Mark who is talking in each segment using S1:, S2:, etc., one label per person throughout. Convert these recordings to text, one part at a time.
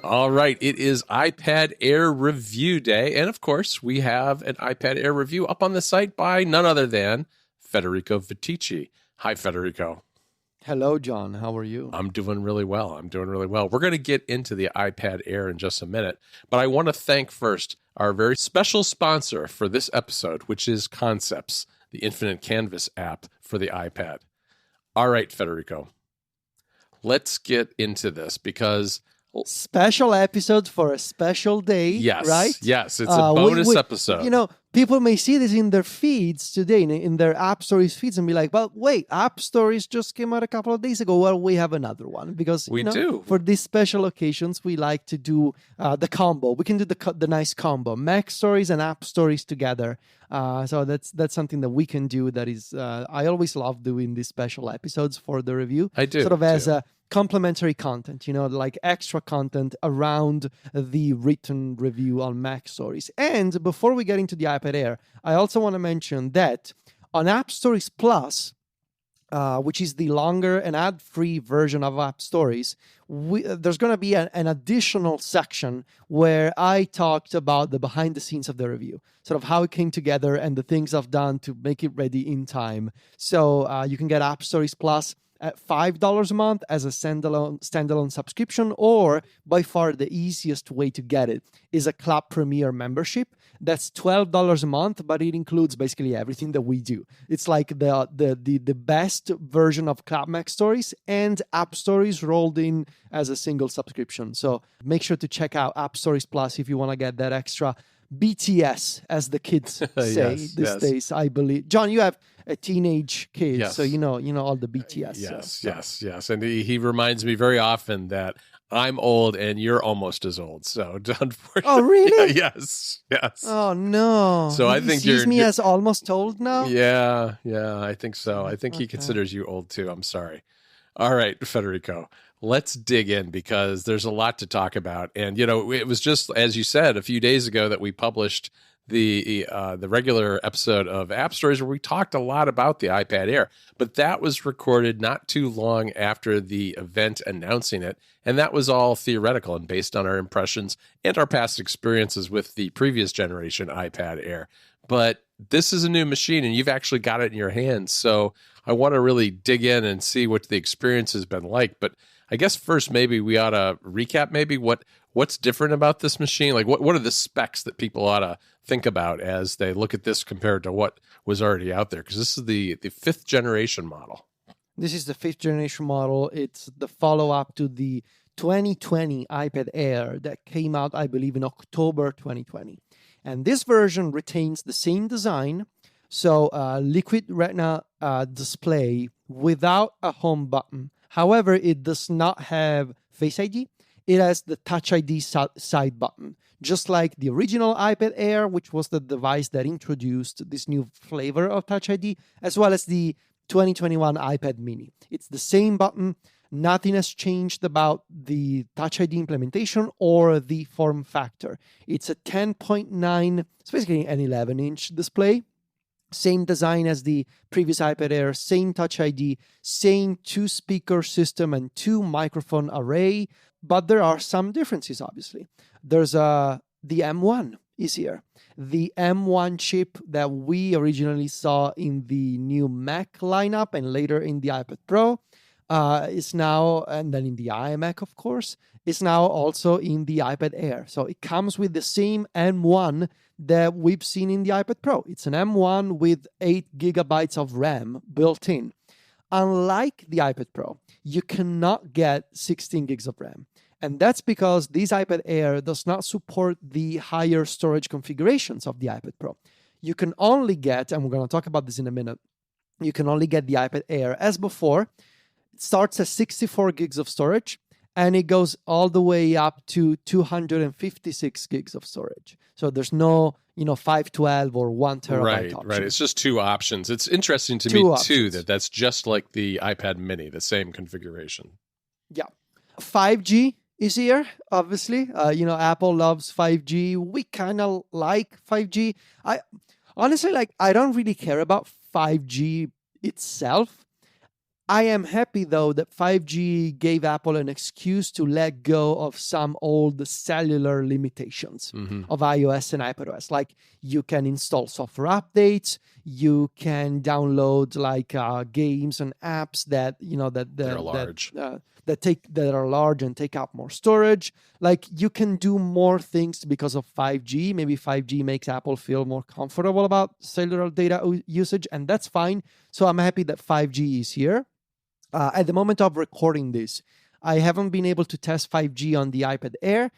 S1: All right, it is iPad Air Review Day. And of course, we have an iPad Air review up on the site by none other than Federico Vitici. Hi, Federico.
S2: Hello, John. How are you?
S1: I'm doing really well. We're going to get into the iPad Air in just a minute, but I want to thank first our very special sponsor for this episode, which is Concepts, the Infinite Canvas app for the iPad. All right, Federico, let's get into this because...
S2: Special episode for a special day,
S1: yes,
S2: right?
S1: Yes, it's a bonus episode.
S2: You know, people may see this in their feeds today, in their AppStories feeds, and be like, well, wait, AppStories just came out a couple of days ago. Well, we have another one because
S1: we do.
S2: For these special occasions, we like to do the combo. We can do the nice combo, MacStories and AppStories together. So that's something that we can do. That is, I always love doing these special episodes for the review.
S1: I do.
S2: Sort of as a complementary content, like extra content around the written review on MacStories. And before we get into the iPad Air, I also want to mention that on AppStories Plus, which is the longer and ad-free version of AppStories, there's going to be an additional section where I talked about the behind the scenes of the review, sort of how it came together and the things I've done to make it ready in time. So you can get AppStories Plus at $5 a month as a standalone subscription, or by far the easiest way to get it is a Club Premier membership. That's $12 a month, but it includes basically everything that we do. It's like the best version of Club MacStories and AppStories rolled in as a single subscription. So make sure to check out AppStories Plus if you want to get that extra BTS, as the kids say these days, I believe. John, you have a teenage kid, so you know all the BTS.
S1: Yes. And he reminds me very often that I'm old and you're almost as old. So unfortunately,
S2: oh really?
S1: Yes.
S2: Oh no.
S1: So I think
S2: you're me as almost old now.
S1: Yeah. I think so. I think he considers you old too. I'm sorry. All right, Federico, let's dig in because there's a lot to talk about. And it was just, as you said, a few days ago that we published the regular episode of AppStories where we talked a lot about the iPad Air, but that was recorded not too long after the event announcing it, and that was all theoretical and based on our impressions and our past experiences with the previous generation iPad Air. But this is a new machine, and you've actually got it in your hands, so I want to really dig in and see what the experience has been like. But I guess first maybe we ought to recap maybe what's different about this machine. Like what are the specs that people ought to think about as they look at this compared to what was already out there? Because this is the fifth generation model.
S2: This is the fifth generation model. It's the follow-up to the 2020 iPad Air that came out, I believe, in October 2020. And this version retains the same design. So liquid retina display without a home button. However, it does not have Face ID. It has the Touch ID side button, just like the original iPad Air, which was the device that introduced this new flavor of Touch ID, as well as the 2021 iPad mini. It's the same button. Nothing has changed about the Touch ID implementation or the form factor. It's a 10.9, it's basically an 11-inch display. Same design as the previous iPad Air, same Touch ID, same 2-speaker system and 2-microphone array, but there are some differences, obviously. There's the M1 is here. The M1 chip that we originally saw in the new Mac lineup and later in the iPad Pro is now, and then in the iMac, of course, is now also in the iPad Air. So it comes with the same M1 that we've seen in the iPad Pro. It's an M1 with 8 gigabytes of RAM built in. Unlike the iPad Pro, you cannot get 16 gigs of RAM. And that's because this iPad Air does not support the higher storage configurations of the iPad Pro. You can only get, and we're going to talk about this in a minute, you can only get the iPad Air as before. It starts at 64 gigs of storage, and it goes all the way up to 256 gigs of storage. So there's no, 512 or 1 terabyte option.
S1: Right. It's just two options. It's interesting to me, too, that's just like the iPad mini, the same configuration.
S2: Yeah. 5G is here, obviously. Apple loves 5G. We kind of like 5G. I honestly, I don't really care about 5G itself. I am happy, though, that 5G gave Apple an excuse to let go of some old cellular limitations of iOS and iPadOS. Like, you can install software updates, you can download like games and apps that
S1: They're large.
S2: that are large and take up more storage. Like, you can do more things because of 5G. Maybe 5G makes Apple feel more comfortable about cellular data usage, and that's fine. So I'm happy that 5G is here. At the moment of recording this, I haven't been able to test 5G on the iPad Air.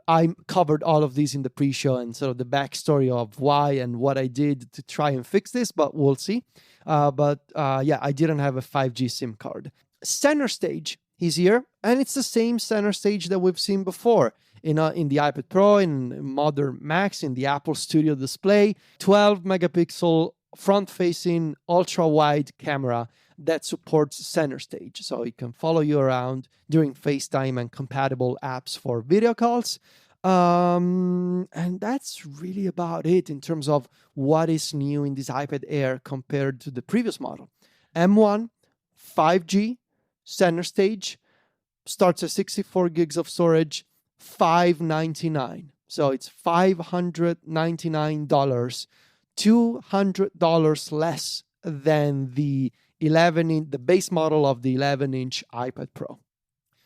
S2: I covered all of these in the pre-show and sort of the backstory of why and what I did to try and fix this, but we'll see. Yeah, I didn't have a 5G SIM card. Center stage is here, and it's the same center stage that we've seen before in the iPad Pro, in modern Macs, in the Apple Studio display. 12 megapixel front-facing ultra-wide camera that supports center stage. So it can follow you around during FaceTime and compatible apps for video calls. And that's really about it in terms of what is new in this iPad Air compared to the previous model. M1, 5G, center stage, starts at 64 gigs of storage, $599. So it's $599, $200 less than the the base model of the 11-inch iPad Pro.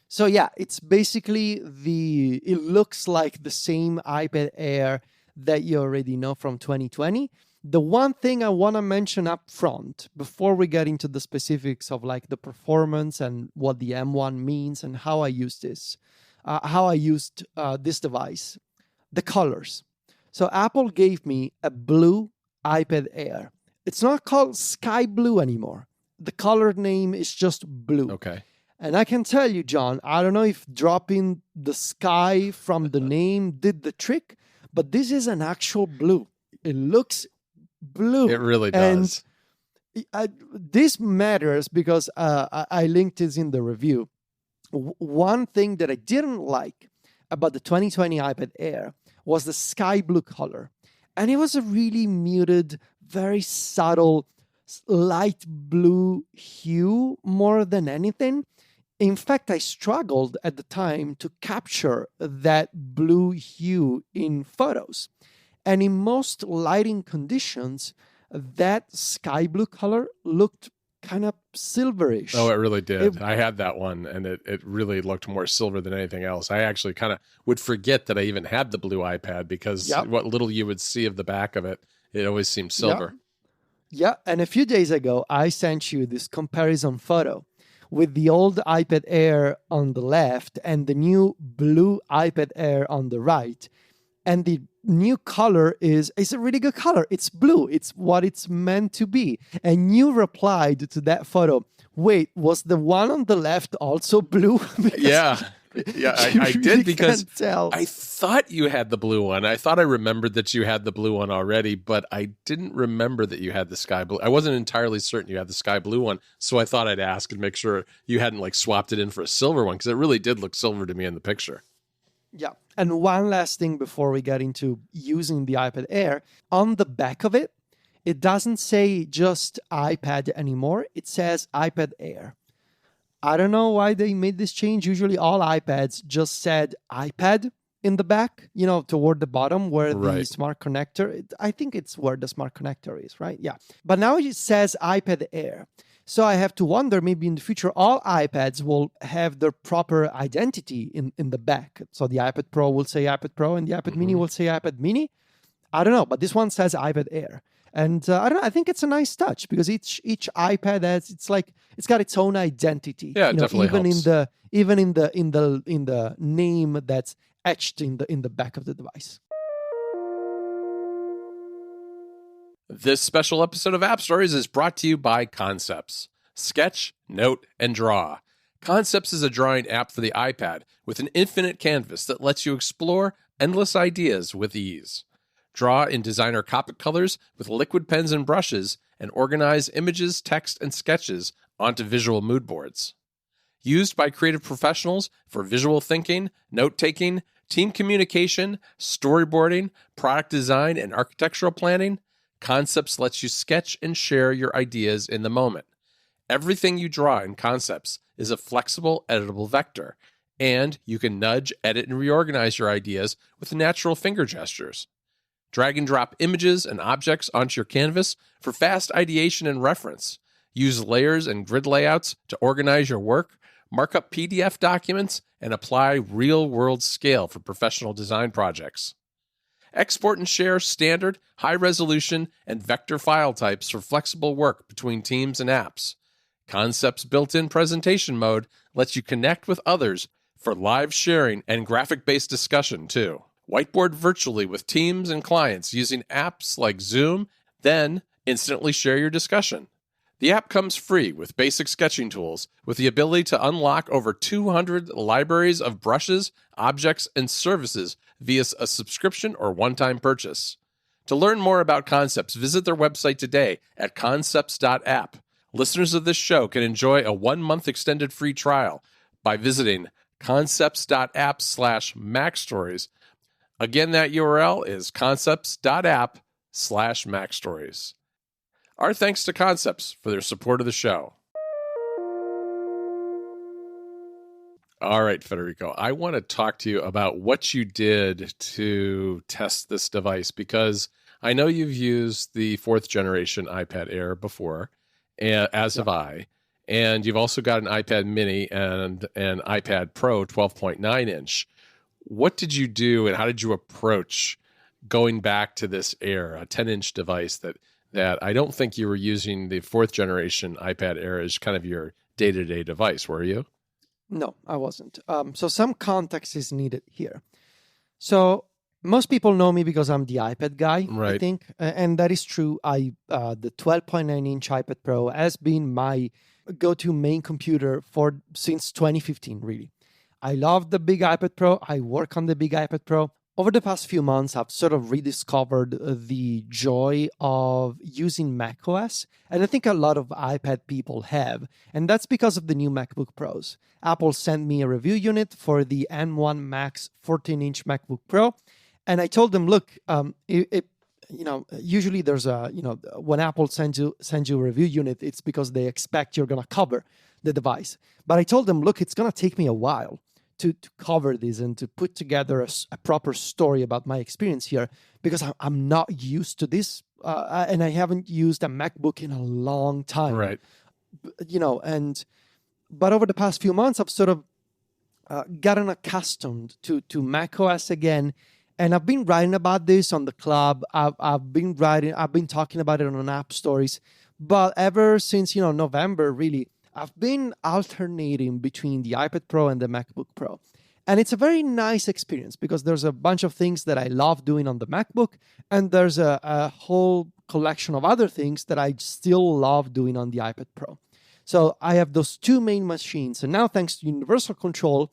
S2: So yeah, it's basically it looks like the same iPad Air that you already know from 2020. The one thing I want to mention up front before we get into the specifics of like the performance and what the M1 means and how I used this device, the colors. So Apple gave me a blue iPad Air. It's not called sky blue anymore. The color name is just blue.
S1: Okay.
S2: And I can tell you, John, I don't know if dropping the sky from the name did the trick, but this is an actual blue. It looks blue.
S1: It really does.
S2: And this matters because I linked this in the review. One thing that I didn't like about the 2020 iPad Air was the sky blue color. And it was a really muted, very subtle, light blue hue more than anything. In fact, I struggled at the time to capture that blue hue in photos. And in most lighting conditions, that sky blue color looked kind of silverish.
S1: Oh, it really did. I had that one, and it really looked more silver than anything else. I actually kind of would forget that I even had the blue iPad because what little you would see of the back of it, it always seemed silver.
S2: Yeah, and a few days ago, I sent you this comparison photo with the old iPad Air on the left and the new blue iPad Air on the right. And the new color is a really good color. It's blue. It's what it's meant to be. And you replied to that photo, wait, was the one on the left also blue?
S1: Yeah, I did because
S2: tell.
S1: I thought you had the blue one. I thought I remembered that you had the blue one already, but I didn't remember that you had the sky blue. I wasn't entirely certain you had the sky blue one, so I thought I'd ask and make sure you hadn't like swapped it in for a silver one because it really did look silver to me in the picture.
S2: Yeah. And one last thing before we get into using the iPad Air, on the back of it, it doesn't say just iPad anymore. It says iPad Air. I don't know why they made this change. Usually all iPads just said iPad in the back, toward the bottom where the smart connector, I think it's where the smart connector is, right? Yeah. But now it says iPad Air. So I have to wonder, maybe in the future, all iPads will have their proper identity in the back. So the iPad Pro will say iPad Pro and the iPad Mini will say iPad Mini. I don't know, but this one says iPad Air. And I don't know, I think it's a nice touch because each iPad it's got its own identity.
S1: Yeah, it definitely helps.
S2: Even in the name that's etched in the back of the device.
S1: This special episode of AppStories is brought to you by Concepts. Sketch, note, and draw. Concepts is a drawing app for the iPad with an infinite canvas that lets you explore endless ideas with ease. Draw in designer Copic colors with liquid pens and brushes, and organize images, text, and sketches onto visual mood boards. Used by creative professionals for visual thinking, note-taking, team communication, storyboarding, product design, and architectural planning, Concepts lets you sketch and share your ideas in the moment. Everything you draw in Concepts is a flexible, editable vector, and you can nudge, edit, and reorganize your ideas with natural finger gestures. Drag and drop images and objects onto your canvas for fast ideation and reference. Use layers and grid layouts to organize your work, mark up PDF documents, and apply real-world scale for professional design projects. Export and share standard, high-resolution, and vector file types for flexible work between teams and apps. Concepts' built-in presentation mode lets you connect with others for live sharing and graphic-based discussion, too. Whiteboard virtually with teams and clients using apps like Zoom, then instantly share your discussion. The app comes free with basic sketching tools, with the ability to unlock over 200 libraries of brushes, objects, and services via a subscription or one-time purchase. To learn more about Concepts, visit their website today at concepts.app. Listeners of this show can enjoy a 1-month extended free trial by visiting concepts.app/MacStories. Again, that URL is concepts.app/MacStories. Our thanks to Concepts for their support of the show. All right, Federico, I want to talk to you about what you did to test this device, because I know you've used the 4th generation iPad Air before, as have I, and you've also got an iPad mini and an iPad Pro 12.9 inch. What did you do and how did you approach going back to this Air, a 10-inch device that I don't think you were using the 4th generation iPad Air as kind of your day-to-day device, were you?
S2: No, I wasn't. So some context is needed here. So most people know me because I'm the iPad guy,
S1: right.
S2: I think. And that is true. The 12.9-inch iPad Pro has been my go-to main computer since 2015, really. I love the big iPad Pro. I work on the big iPad Pro. Over the past few months, I've sort of rediscovered the joy of using macOS, and I think a lot of iPad people have, and that's because of the new MacBook Pros. Apple sent me a review unit for the M1 Max 14-inch MacBook Pro, and I told them, look, usually there's when Apple sends you a review unit, it's because they expect you're going to cover the device. But I told them, look, it's going to take me a while to cover this and to put together a proper story about my experience here, because I'm not used to this, and I haven't used a MacBook in a long time.
S1: Right.
S2: But over the past few months, I've sort of gotten accustomed to macOS again, and I've been writing about this on the club. I've been talking about it on AppStories, but ever since November, really, I've been alternating between the iPad Pro and the MacBook Pro. And it's a very nice experience because there's a bunch of things that I love doing on the MacBook, and there's a whole collection of other things that I still love doing on the iPad Pro. So I have those two main machines. And now, thanks to Universal Control,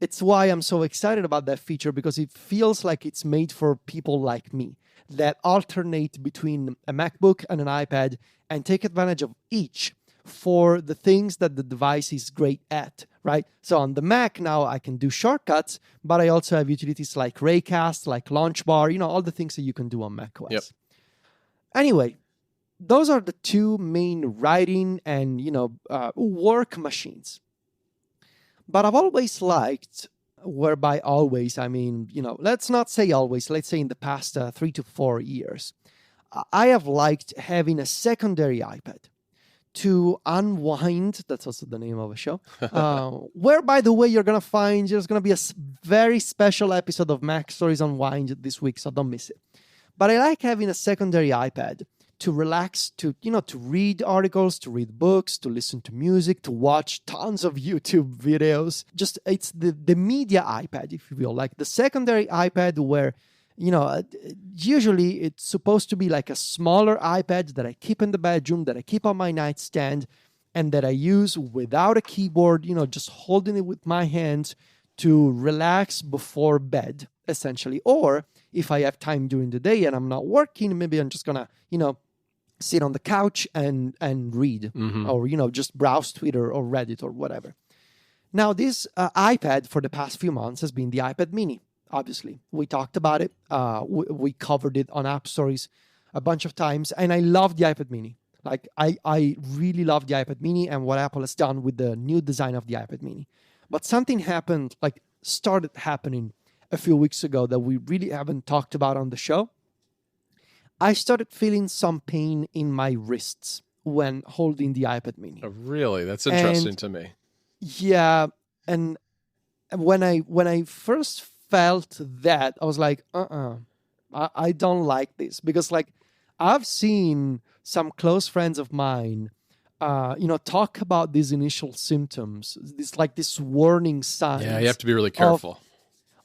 S2: it's why I'm so excited about that feature, because it feels like it's made for people like me that alternate between a MacBook and an iPad and take advantage of each for the things that the device is great at, right? So on the Mac now I can do shortcuts, but I also have utilities like Raycast, like Launchbar, all the things that you can do on macOS.
S1: Yep. Anyway,
S2: those are the two main writing and, work machines. But I've always liked, whereby always, I mean, let's not say always, let's say in the past 3 to 4 years, I have liked having a secondary iPad to unwind. That's also the name of a show. Where, by the way, you're going to find there's going to be a very special episode of MacStories Unwind this week, so don't miss it. But I like having a secondary iPad to relax, to read articles, to read books, to listen to music, to watch tons of YouTube videos. Just, it's the media iPad, if you will, like the secondary iPad where, usually it's supposed to be like a smaller iPad that I keep in the bedroom, that I keep on my nightstand, and that I use without a keyboard, just holding it with my hands to relax before bed, essentially. Or if I have time during the day and I'm not working, maybe I'm just gonna, sit on the couch and read, or, just browse Twitter or Reddit or whatever. Now, this iPad for the past few months has been the iPad mini. Obviously, we talked about it. We covered it on AppStories a bunch of times, and I love the iPad mini. Like I really love the iPad mini and what Apple has done with the new design of the iPad mini. But something happened, like started happening a few weeks ago that we really haven't talked about on the show. I started feeling some pain in my wrists when holding the iPad mini.
S1: Oh, really? That's interesting to me.
S2: Yeah, and when I first felt that, I was like, I don't like this, because like I've seen some close friends of mine, talk about these initial symptoms, this warning signs.
S1: Yeah, you have to be really careful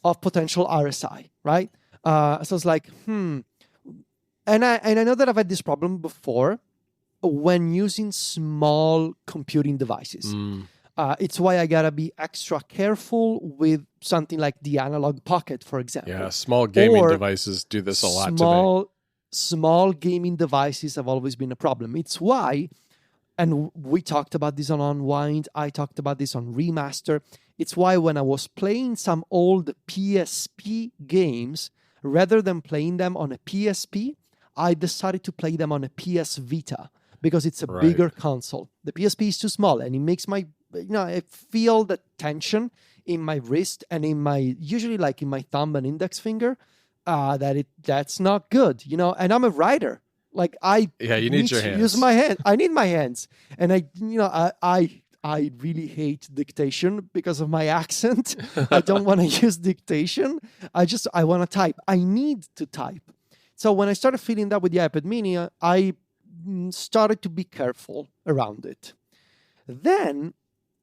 S2: of potential RSI, right? So it's like, and I know that I've had this problem before when using small computing devices. It's why I gotta be extra careful with something like the Analog Pocket, for example.
S1: Yeah, small gaming devices do this a lot to me.
S2: Small gaming devices have always been a problem. It's why, and we talked about this on Unwind, I talked about this on Remaster. It's why when I was playing some old PSP games, rather than playing them on a PSP, I decided to play them on a PS Vita, because it's a bigger console. The PSP is too small, and it makes my, I feel the tension in my wrist and usually like in my thumb and index finger, that's not good, and I'm a writer. Like
S1: you need your hands.
S2: Use my hand. I need my hands. And I really hate dictation because of my accent. I don't want to use dictation. I want to type. I need to type. So when I started feeling that with the iPad mini, I started to be careful around it. Then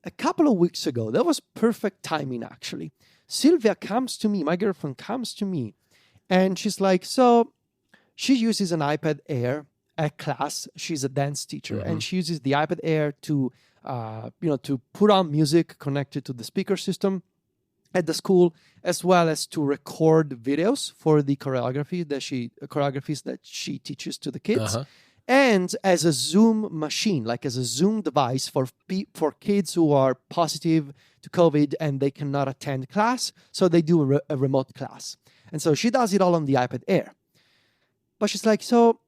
S2: a couple of weeks ago, that was perfect timing actually. Sylvia comes to me, my girlfriend comes to me, and she's like, so she uses an iPad Air at class. She's a dance teacher, and she uses the iPad Air to put on music connected to the speaker system at the school, as well as to record videos for the choreographies that she teaches to the kids. And as a Zoom machine, like as a Zoom device for kids who are positive to COVID and they cannot attend class, so they do a remote class. And so she does it all on the iPad Air. But she's like, so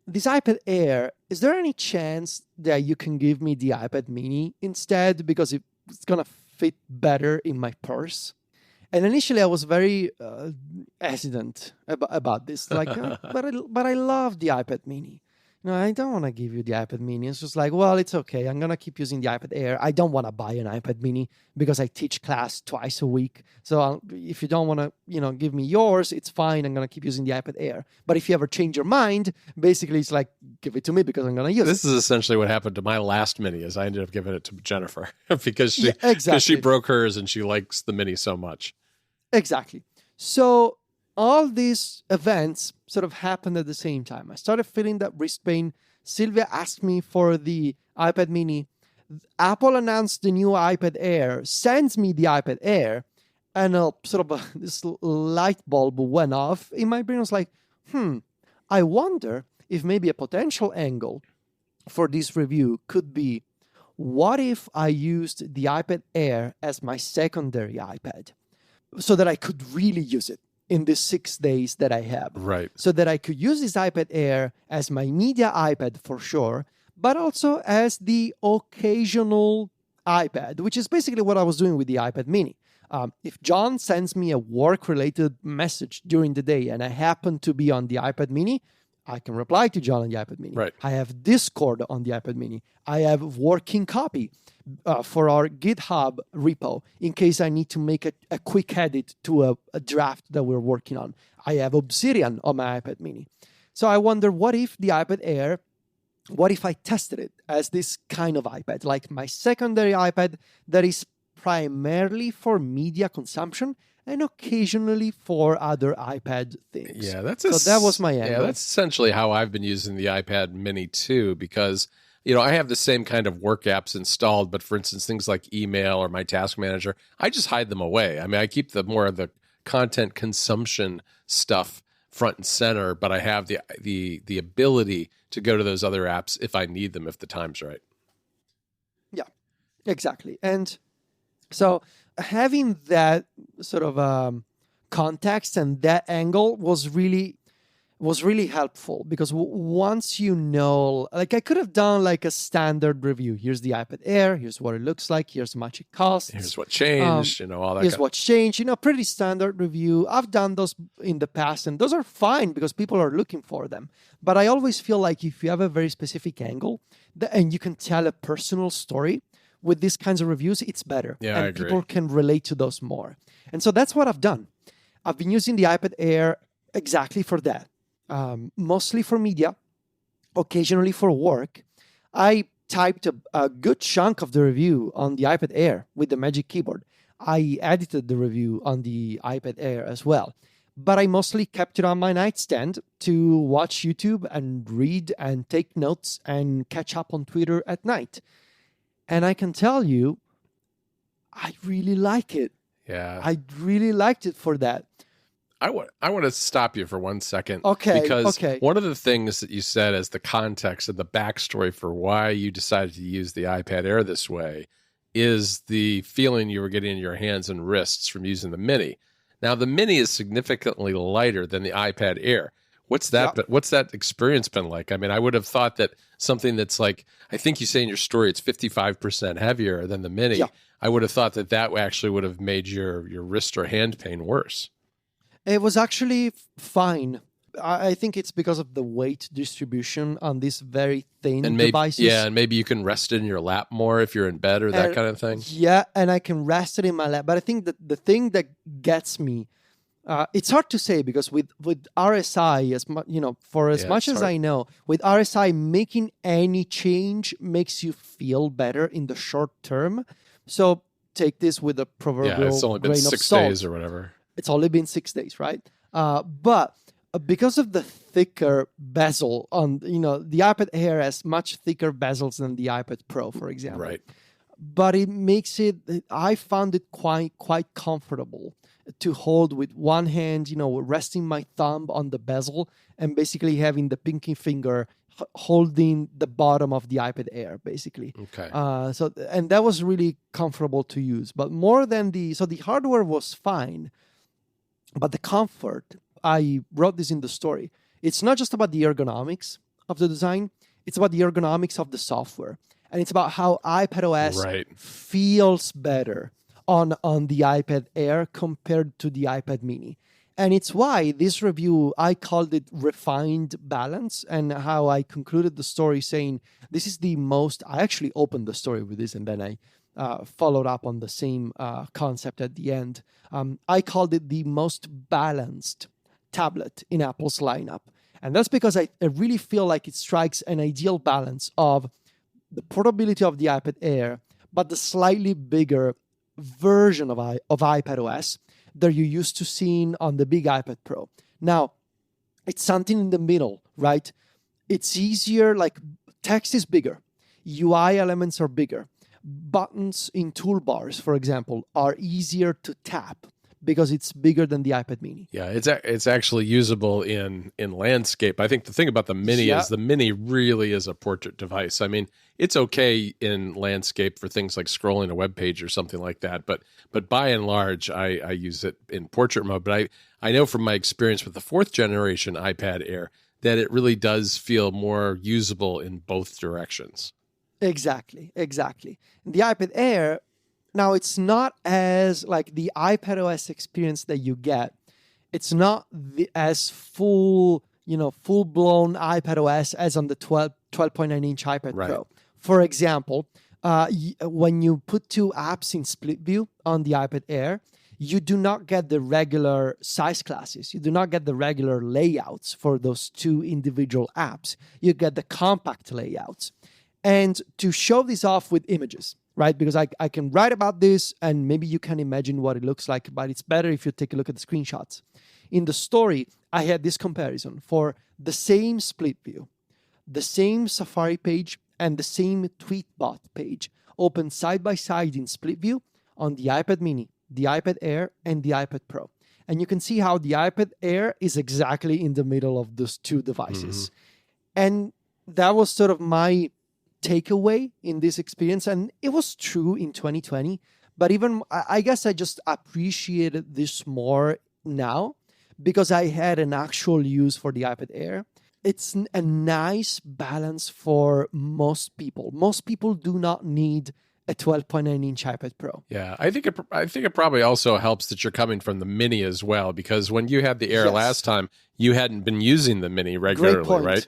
S2: this iPad Air, is there any chance that you can give me the iPad mini instead, because it's going to fit better in my purse? And initially I was very hesitant about this, like, but I love the iPad mini. No, I don't want to give you the iPad mini. It's just like, well, it's okay. I'm going to keep using the iPad Air. I don't want to buy an iPad mini because I teach class twice a week. So if you don't want to, give me yours, it's fine. I'm going to keep using the iPad Air. But if you ever change your mind, basically it's like, give it to me because I'm going to use it.
S1: This is essentially what happened to my last mini, is I ended up giving it to Jennifer because she broke hers and she likes the mini so much.
S2: Exactly. So all these events sort of happened at the same time. I started feeling that wrist pain. Sylvia asked me for the iPad mini. Apple announced the new iPad Air, sends me the iPad Air, and this light bulb went off in my brain. I was like, I wonder if maybe a potential angle for this review could be, what if I used the iPad Air as my secondary iPad so that I could really use it in the 6 days that I have.
S1: Right.
S2: So that I could use this iPad Air as my media iPad for sure, but also as the occasional iPad, which is basically what I was doing with the iPad mini. If John sends me a work-related message during the day and I happen to be on the iPad mini, I can reply to John on the iPad mini.
S1: Right.
S2: I have Discord on the iPad mini. I have working copy for our GitHub repo in case I need to make a quick edit to a draft that we're working on. I have Obsidian on my iPad mini. So I wonder, what if the iPad Air, what if I tested it as this kind of iPad, like my secondary iPad that is primarily for media consumption and occasionally for other iPad things.
S1: Yeah,
S2: that was my angle.
S1: Yeah, that's essentially how I've been using the iPad mini too, because I have the same kind of work apps installed, but for instance, things like email or my task manager, I just hide them away. I mean, I keep more of the content consumption stuff front and center, but I have the ability to go to those other apps if I need them, if the time's right.
S2: Yeah, exactly. And so having that sort of context and that angle was really was really helpful because once you know, like I could have done like a standard review. Here's the iPad Air. Here's what it looks like. Here's how much it costs.
S1: Here's what changed, all that.
S2: Here's what's changed. Pretty standard review. I've done those in the past, and those are fine because people are looking for them. But I always feel like if you have a very specific angle and you can tell a personal story with these kinds of reviews, it's better.
S1: Yeah,
S2: and
S1: I agree.
S2: People can relate to those more. And so that's what I've done. I've been using the iPad Air exactly for that. Mostly for media, occasionally for work. I typed a good chunk of the review on the iPad Air with the Magic Keyboard. I edited the review on the iPad Air as well. But I mostly kept it on my nightstand to watch YouTube and read and take notes and catch up on Twitter at night. And I can tell you, I really like it.
S1: Yeah.
S2: I really liked it for that.
S1: I want to stop you for 1 second.
S2: Okay.
S1: Because one of the things that you said as the context and the backstory for why you decided to use the iPad Air this way is the feeling you were getting in your hands and wrists from using the Mini. Now, the Mini is significantly lighter than the iPad Air. What's that experience been like? I mean, I would have thought that something that's like, I think you say in your story, it's 55% heavier than the Mini.
S2: Yeah.
S1: I would have thought that actually would have made your wrist or hand pain worse.
S2: It was actually fine. I think it's because of the weight distribution on these very thin devices.
S1: Yeah, and maybe you can rest it in your lap more if you're in bed or that kind of thing.
S2: Yeah, and I can rest it in my lap. But I think that the thing that gets me, it's hard to say because with RSI, much as I know, with RSI, making any change makes you feel better in the short term. So take this with a proverbial
S1: it's only been
S2: grain
S1: 6
S2: of salt.
S1: days or whatever.
S2: It's only been 6 days, right? But because of the thicker bezel on, the iPad Air has much thicker bezels than the iPad Pro, for example.
S1: Right.
S2: But it makes it, I found it quite comfortable to hold with one hand, resting my thumb on the bezel and basically having the pinky finger holding the bottom of the iPad Air, basically.
S1: Okay.
S2: And that was really comfortable to use. But more than the hardware was fine. But the comfort, I wrote this in the story, it's not just about the ergonomics of the design, it's about the ergonomics of the software. And it's about how iPadOS feels better on the iPad Air compared to the iPad Mini. And it's why this review, I called it refined balance, and how I concluded the story saying, this is the most, I actually opened the story with this and then I followed up on the same concept at the end. I called it the most balanced tablet in Apple's lineup. And that's because I really feel like it strikes an ideal balance of the portability of the iPad Air, but the slightly bigger version of iPadOS that you're used to seeing on the big iPad Pro. Now, it's something in the middle, right? It's easier, like text is bigger, UI elements are bigger. Buttons in toolbars, for example, are easier to tap because it's bigger than the iPad Mini.
S1: Yeah, it's actually usable in landscape. I think the thing about the Mini is the Mini really is a portrait device. I mean, it's okay in landscape for things like scrolling a web page or something like that, but by and large, I use it in portrait mode. But I know from my experience with the 4th generation iPad Air that it really does feel more usable in both directions.
S2: Exactly. The iPad Air, now it's not as like the iPadOS experience that you get. It's not as full-blown iPadOS as on the 12.9-inch iPad Pro. For example, when you put two apps in split view on the iPad Air, you do not get the regular size classes. You do not get the regular layouts for those two individual apps. You get the compact layouts. And to show this off with images, right? Because I can write about this and maybe you can imagine what it looks like, but it's better if you take a look at the screenshots. In the story, I had this comparison for the same split view, the same Safari page, and the same Tweetbot page open side by side in split view on the iPad Mini, the iPad Air, and the iPad Pro. And you can see how the iPad Air is exactly in the middle of those two devices. And that was sort of my takeaway in this experience, and it was true in 2020, but even I guess I just appreciated this more now because I had an actual use for the iPad Air. It's a nice balance for most people. Most people do not need a 12.9-inch iPad Pro.
S1: Yeah, I think it probably also helps that you're coming from the Mini as well, because when you had the Air last time, you hadn't been using the Mini regularly, right?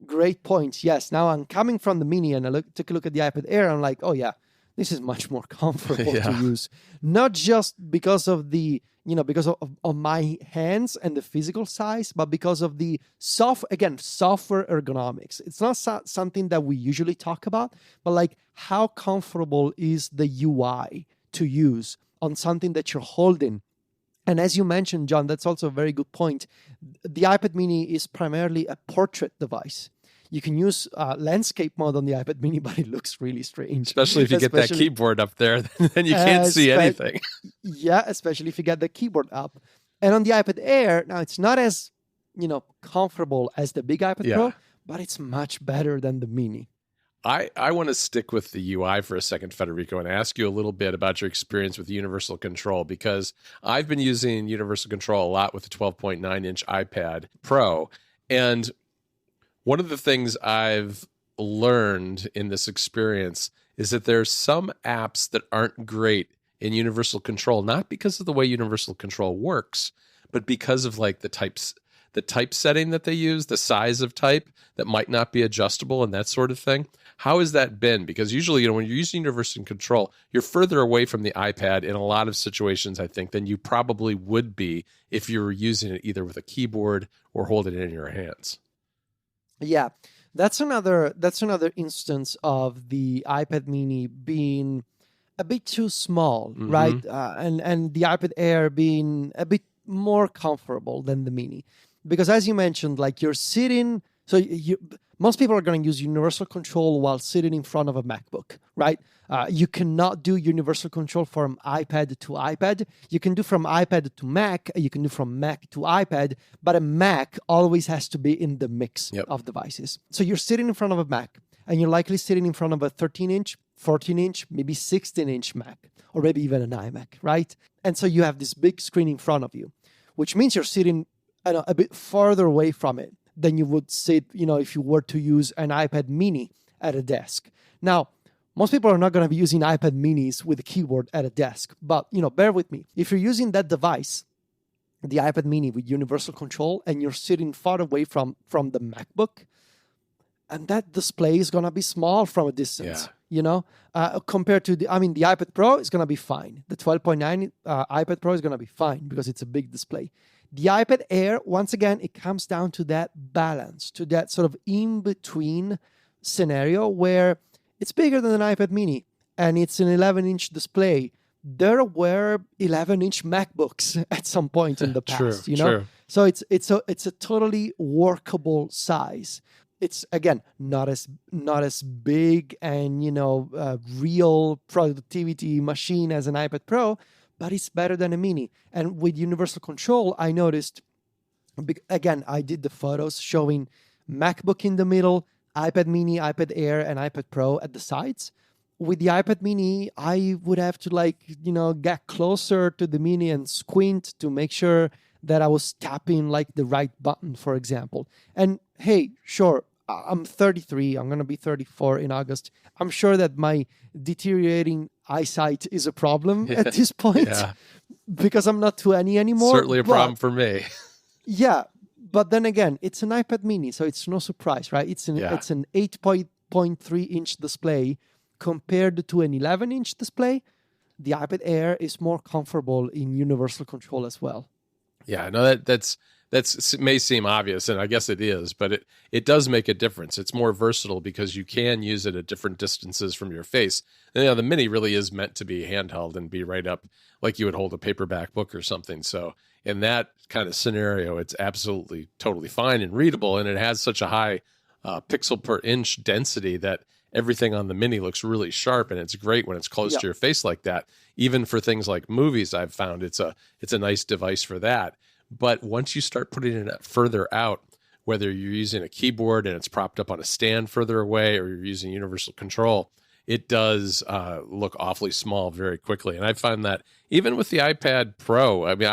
S2: Great point. Yes. Now I'm coming from the Mini and took a look at the iPad Air. I'm like, oh yeah, this is much more comfortable to use. Not just because of the, because of my hands and the physical size, but because of the software ergonomics. It's not something that we usually talk about, but like how comfortable is the UI to use on something that you're holding. And as you mentioned, John, that's also a very good point. The iPad Mini is primarily a portrait device. You can use landscape mode on the iPad Mini, but it looks really strange.
S1: Especially if you get that keyboard up there, then you can't see anything.
S2: Yeah, especially if you get the keyboard up. And on the iPad Air, now it's not as, comfortable as the big iPad Pro, but it's much better than the Mini.
S1: I want to stick with the UI for a second, Federico, and ask you a little bit about your experience with Universal Control, because I've been using Universal Control a lot with the 12.9-inch iPad Pro. And one of the things I've learned in this experience is that there's some apps that aren't great in Universal Control, not because of the way Universal Control works, but because of like the typesetting that they use, the size of type that might not be adjustable and that sort of thing. How has that been? Because usually, when you're using Universal Control, you're further away from the iPad in a lot of situations, I think, than you probably would be if you were using it either with a keyboard or holding it in your hands.
S2: Yeah, that's another instance of the iPad Mini being a bit too small, right? And the iPad Air being a bit more comfortable than the Mini. Because as you mentioned, like you're sitting, most people are going to use Universal Control while sitting in front of a MacBook, right? You cannot do Universal Control from iPad to iPad. You can do from iPad to Mac. You can do from Mac to iPad, but a Mac always has to be in the mix of devices. So you're sitting in front of a Mac, and you're likely sitting in front of a 13-inch, 14-inch, maybe 16-inch Mac, or maybe even an iMac, right? And so you have this big screen in front of you, which means you're sitting a bit farther away from it than you would sit, if you were to use an iPad Mini at a desk. Now, most people are not going to be using iPad Minis with a keyboard at a desk, but, bear with me. If you're using that device, the iPad Mini with Universal Control, and you're sitting far away from the MacBook, and that display is going to be small from a distance, compared to the iPad Pro is going to be fine. The 12.9 iPad Pro is going to be fine because it's a big display. The iPad Air, once again, it comes down to that balance, to that sort of in-between scenario where it's bigger than an iPad Mini and it's an 11-inch display. There were 11-inch MacBooks at some point in the past,
S1: True.
S2: So it's a totally workable size. It's, again, not as big and, real productivity machine as an iPad Pro, but it's better than a Mini. And with Universal Control, I noticed, again, I did the photos showing MacBook in the middle, iPad Mini, iPad Air, and iPad Pro at the sides. With the iPad Mini, I would have to get closer to the Mini and squint to make sure that I was tapping the right button, for example. And hey, sure, I'm 33. I'm going to be 34 in August. I'm sure that my deteriorating eyesight is a problem at this point because I'm not 20 anymore.
S1: Certainly a problem for me.
S2: Yeah. But then again, it's an iPad Mini, so it's no surprise, right? It's an 8.3-inch display compared to an 11-inch display. The iPad Air is more comfortable in Universal Control as well.
S1: Yeah, no, that's it may seem obvious, and I guess it is, but it does make a difference. It's more versatile because you can use it at different distances from your face. And, the Mini really is meant to be handheld and be right up like you would hold a paperback book or something. So in that kind of scenario, it's absolutely totally fine and readable, and it has such a high pixel per inch density that everything on the Mini looks really sharp, and it's great when it's close to your face like that. Even for things like movies, I've found it's a nice device for that. But once you start putting it further out, whether you're using a keyboard and it's propped up on a stand further away, or you're using Universal Control, it does look awfully small very quickly. And I find that even with the iPad Pro, I mean,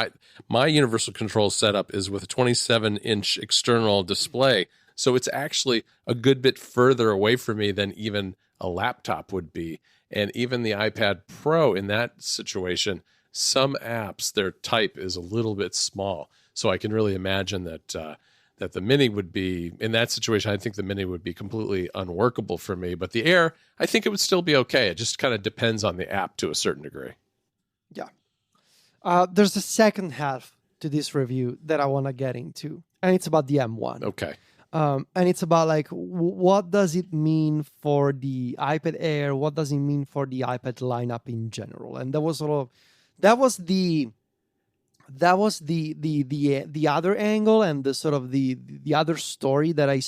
S1: my universal control setup is with a 27-inch external display. So it's actually a good bit further away from me than even a laptop would be. And even the iPad Pro in that situation, some apps, their type is a little bit small. So I can really imagine that that the Mini would be, in that situation, I think the Mini would be completely unworkable for me. But the Air, I think it would still be okay. It just kind of depends on the app to a certain degree.
S2: Yeah. There's a second half to this review that I want to get into, and it's about the M1.
S1: Okay.
S2: And it's about like, what does it mean for the iPad Air? What does it mean for the iPad lineup in general? And that was sort of, that was the other angle and the sort of the other story that I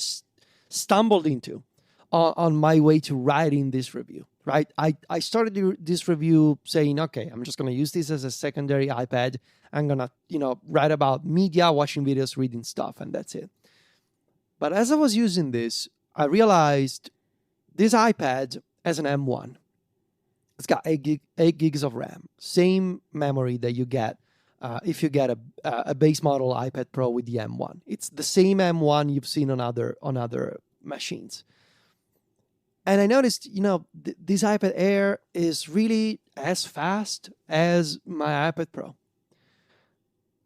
S2: stumbled into on my way to writing this review. Right, I started this review saying, okay, I'm just gonna use this as a secondary iPad. I'm gonna write about media, watching videos, reading stuff, and that's it. But as I was using this, I realized this iPad has an M1. It's got 8 gigs of RAM, same memory that you get if you get a base model iPad Pro with the M1. It's the same M1 you've seen on other machines. And I noticed, this iPad Air is really as fast as my iPad Pro.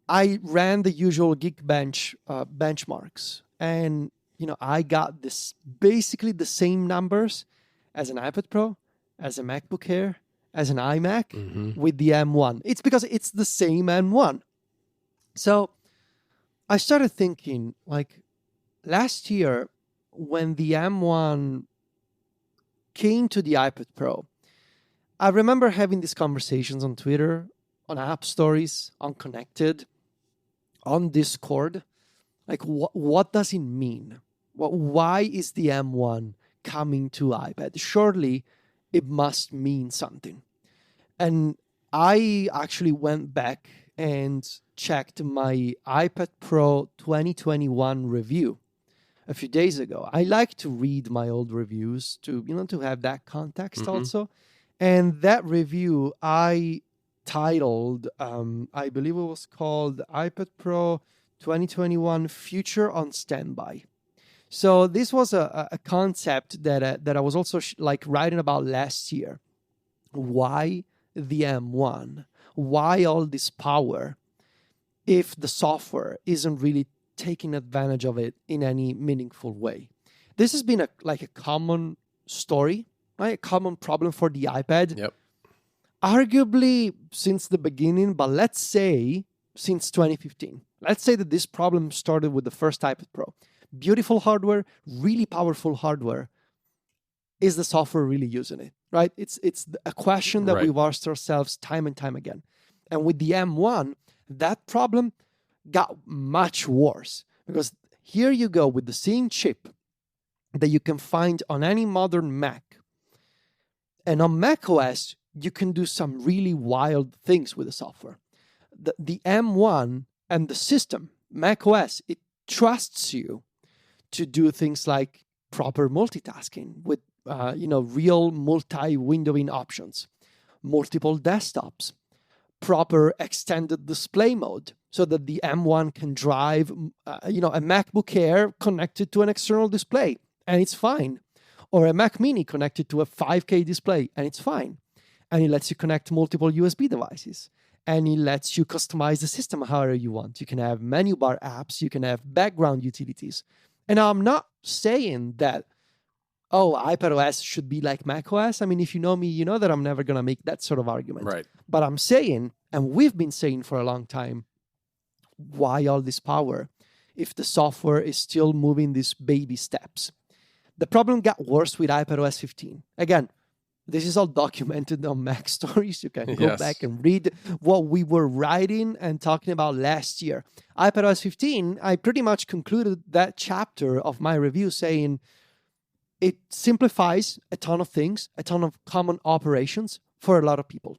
S2: I ran the usual Geekbench benchmarks, and I got this basically the same numbers as an iPad Pro, as a MacBook Air, as an iMac with the M1. It's because it's the same M1. So I started thinking, like, last year when the M1 came to the iPad Pro, I remember having these conversations on Twitter, on AppStories, on Connected, on Discord. Like, what does it mean? Why is the M1 coming to iPad? Surely it must mean something. And I actually went back and checked my iPad Pro 2021 review a few days ago. I like to read my old reviews to have that context also. And that review I titled, I believe it was called iPad Pro 2021 Future on Standby. So this was a concept that I was also writing about last year. Why the M1? Why all this power if the software isn't really taking advantage of it in any meaningful way? This has been a common story, right? A common problem for the iPad.
S1: Yep.
S2: Arguably since the beginning, but let's say since 2015. Let's say that this problem started with the first iPad Pro. Beautiful hardware, really powerful hardware. Is the software really using it, right? It's a question that we've asked ourselves time and time again. And with the M1, that problem got much worse, because here you go with the same chip that you can find on any modern Mac. And on macOS, you can do some really wild things with the software. The M1 and the system, macOS, it trusts you to do things like proper multitasking with real multi-windowing options, multiple desktops, proper extended display mode, so that the M1 can drive a MacBook Air connected to an external display, and it's fine. Or a Mac Mini connected to a 5K display, and it's fine. And it lets you connect multiple USB devices. And it lets you customize the system however you want. You can have menu bar apps, you can have background utilities. And I'm not saying that, iPadOS should be like macOS. I mean, if you know me, you know that I'm never going to make that sort of argument.
S1: Right.
S2: But I'm saying, and we've been saying for a long time, why all this power if the software is still moving these baby steps? The problem got worse with iPadOS 15. Again, this is all documented on MacStories. You can go back and read what we were writing and talking about last year. iPadOS 15, I pretty much concluded that chapter of my review saying it simplifies a ton of things, a ton of common operations for a lot of people.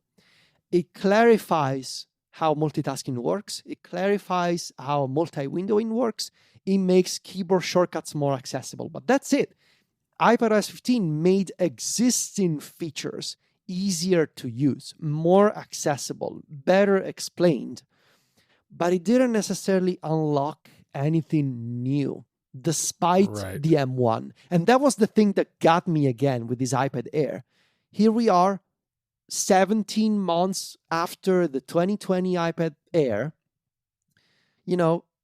S2: It clarifies how multitasking works. It clarifies how multi-windowing works. It makes keyboard shortcuts more accessible. But that's it. iPadOS 15 made existing features easier to use, more accessible, better explained, but it didn't necessarily unlock anything new despite
S1: Right.
S2: the M1. And that was the thing that got me again with this iPad Air. Here we are, 17 months after the 2020 iPad Air.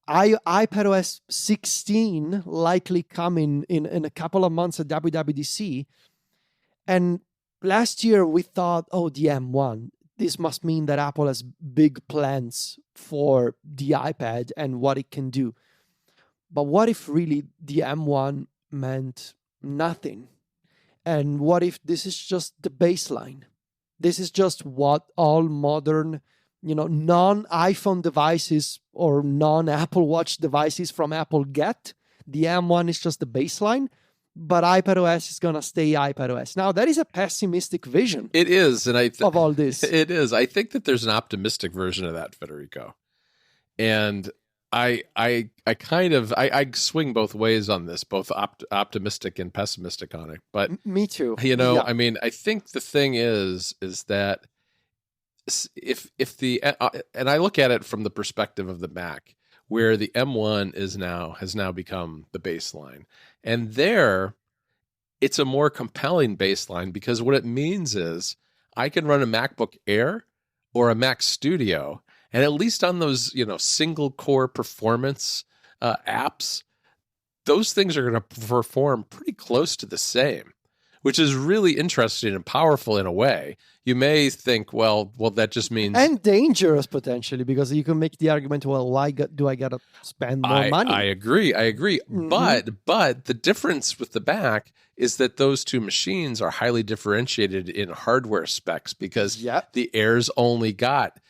S2: iPadOS 16 likely coming in a couple of months at WWDC. And last year we thought, oh, the M1, this must mean that Apple has big plans for the iPad and what it can do. But what if really the M1 meant nothing? And what if this is just the baseline? This is just what all modern, non-iPhone devices or non-Apple Watch devices from Apple get. The M1 is just the baseline, but iPadOS is going to stay iPadOS. Now, that is a pessimistic vision.
S1: It is, and
S2: of all this.
S1: It is. I think that there's an optimistic version of that, Federico. And I swing both ways on this, both optimistic and pessimistic on it. But
S2: me too.
S1: Yeah. I mean, I think the thing is that if and I look at it from the perspective of the Mac, where the M1 has now become the baseline, and there, it's a more compelling baseline because what it means is I can run a MacBook Air or a Mac Studio. And at least on those, single core performance apps, those things are going to perform pretty close to the same, which is really interesting and powerful in a way. You may think, well, that just means...
S2: And dangerous, potentially, because you can make the argument, well, why do I got to spend more money?
S1: I agree. Mm-hmm. But the difference with the Mac is that those two machines are highly differentiated in hardware specs because the Air's only got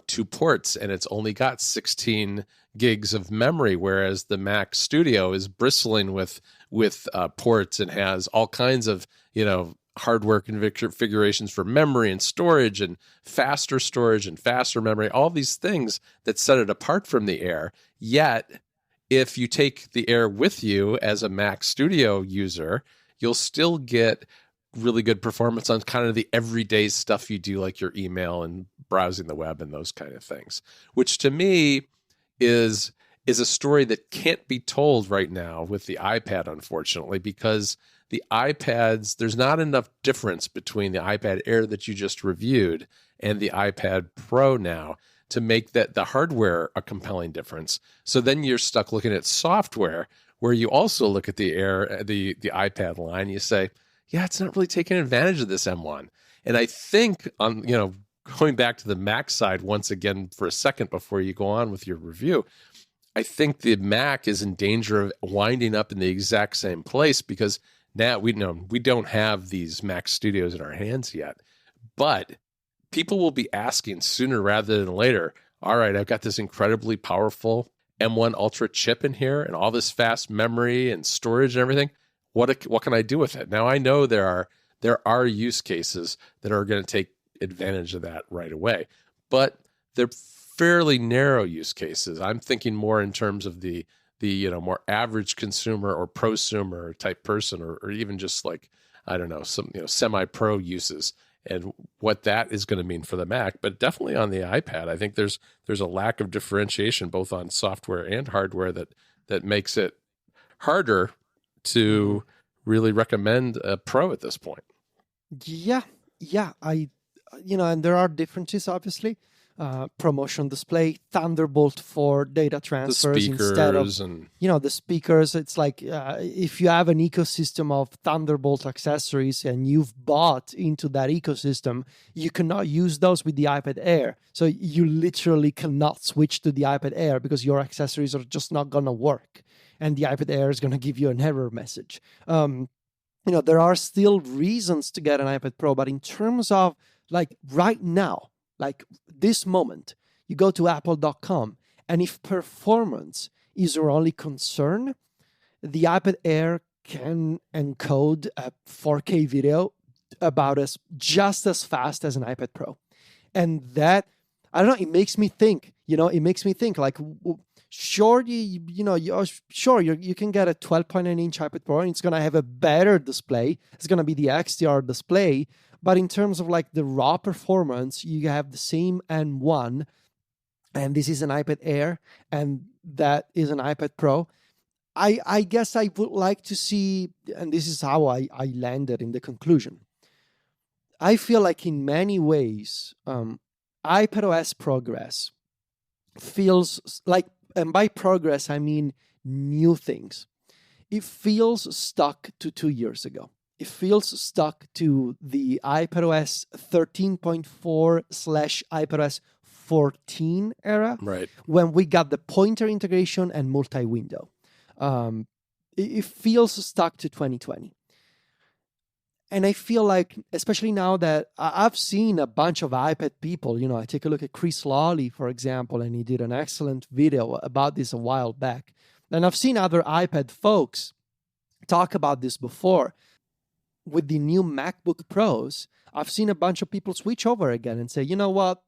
S1: 2 ports, and it's only got 16 gigs of memory, whereas the Mac Studio is bristling with ports and has all kinds of hardware configurations for memory and storage and faster memory, all these things that set it apart from the Air. Yet, if you take the Air with you as a Mac Studio user, you'll still get really good performance on kind of the everyday stuff you do, like your email and browsing the web and those kind of things, which to me is a story that can't be told right now with the iPad, unfortunately, because the iPads, there's not enough difference between the iPad Air that you just reviewed and the iPad Pro now to make that the hardware a compelling difference. So then you're stuck looking at software where you also look at the Air, the iPad line, you say, yeah, it's not really taking advantage of this M1. And I think going back to the Mac side once again for a second before you go on with your review, I think the Mac is in danger of winding up in the exact same place because now we don't have these Mac Studios in our hands yet. But people will be asking sooner rather than later, all right, I've got this incredibly powerful M1 Ultra chip in here and all this fast memory and storage and everything. What can I do with it? Now I know there are use cases that are going to take advantage of that right away, but they're fairly narrow use cases. I'm thinking more in terms of the more average consumer or prosumer type person, or even just like, I don't know, some semi-pro uses and what that is going to mean for the Mac. But definitely on the iPad, I think there's a lack of differentiation both on software and hardware that makes it harder to really recommend a Pro at this point.
S2: Yeah. And there are differences, obviously. Promotion display, Thunderbolt for data transfers instead of the speakers. It's like if you have an ecosystem of Thunderbolt accessories and you've bought into that ecosystem, you cannot use those with the iPad Air. So you literally cannot switch to the iPad Air because your accessories are just not going to work. And the iPad Air is going to give you an error message. There are still reasons to get an iPad Pro, but in terms of like right now, like this moment, you go to apple.com, and if performance is your only concern, the iPad Air can encode a 4K video just as fast as an iPad Pro. And that, I don't know, it makes me think, like, Sure, you can get a 12.9-inch iPad Pro, and it's going to have a better display. It's going to be the XDR display. But in terms of like the raw performance, you have the same M1, and this is an iPad Air, and that is an iPad Pro. I guess I would like to see, and this is how I landed in the conclusion. I feel like in many ways, iPadOS progress feels like, and by progress, I mean new things. It feels stuck to 2 years ago. It feels stuck to the iPadOS 13.4/iPadOS 14 era,
S1: right,
S2: when we got the pointer integration and multi-window. It feels stuck to 2020. And I feel like, especially now that I've seen a bunch of iPad people, I take a look at Chris Lawley, for example, and he did an excellent video about this a while back. And I've seen other iPad folks talk about this before. With the new MacBook Pros, I've seen a bunch of people switch over again and say, you know what?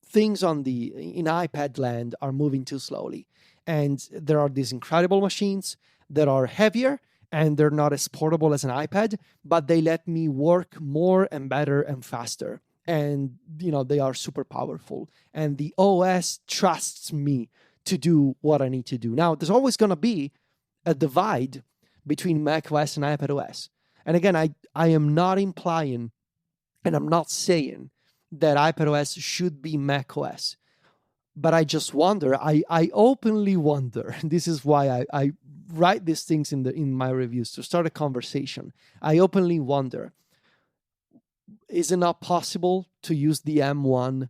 S2: Things in iPad land are moving too slowly. And there are these incredible machines that are heavier, and they're not as portable as an iPad, but they let me work more and better and faster. And, they are super powerful. And the OS trusts me to do what I need to do. Now, there's always going to be a divide between macOS and iPadOS. And again, I am not implying, and I'm not saying that iPadOS should be macOS. But I just wonder, I openly wonder, and this is why I write these things in my reviews to start a conversation. I openly wonder, is it not possible to use the M1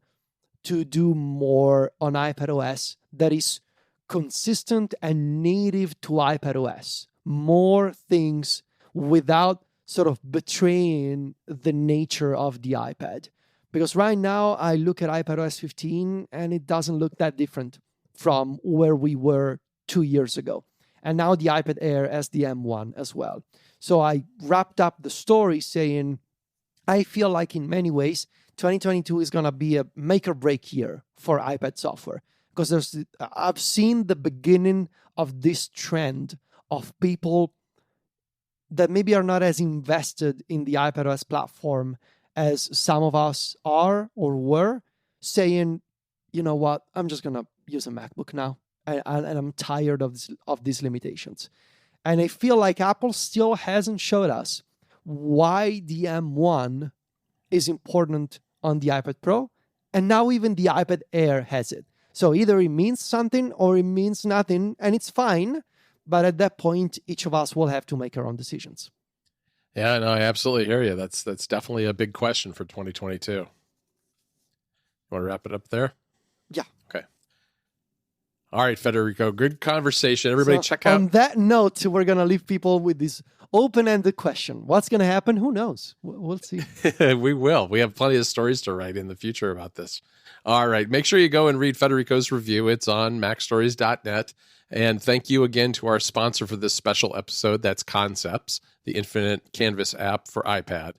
S2: to do more on iPadOS that is consistent and native to iPadOS? More things without sort of betraying the nature of the iPad. Because right now, I look at iPadOS 15, and it doesn't look that different from where we were 2 years ago. And now the iPad Air has the M1 as well. So I wrapped up the story saying, I feel like in many ways, 2022 is going to be a make or break year for iPad software. Because I've seen the beginning of this trend of people that maybe are not as invested in the iPadOS platform as some of us are or were, saying, you know what, I'm just going to use a MacBook now. And I'm tired of these limitations. And I feel like Apple still hasn't showed us why the M1 is important on the iPad Pro. And now even the iPad Air has it. So either it means something or it means nothing, and it's fine. But at that point, each of us will have to make our own decisions.
S1: Yeah, no, I absolutely hear you. That's definitely a big question for 2022. You want to wrap it up there?
S2: Yeah.
S1: Okay. All right, Federico, good conversation. Everybody check out.
S2: On that note, we're going to leave people with this open-ended question. What's going to happen? Who knows? We'll see.
S1: We will. We have plenty of stories to write in the future about this. All right. Make sure you go and read Federico's review. It's on MacStories.net. And thank you again to our sponsor for this special episode. That's Concepts, the infinite canvas app for iPad.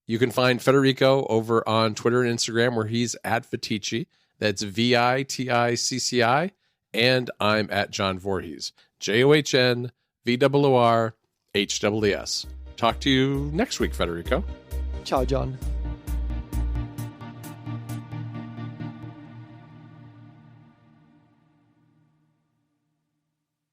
S1: You can find Federico over on Twitter and Instagram, where he's at Viticci. That's VITICCI. And I'm at John Voorhees, JOHNVOORHWS. Talk to you next week, Federico.
S2: Ciao, John.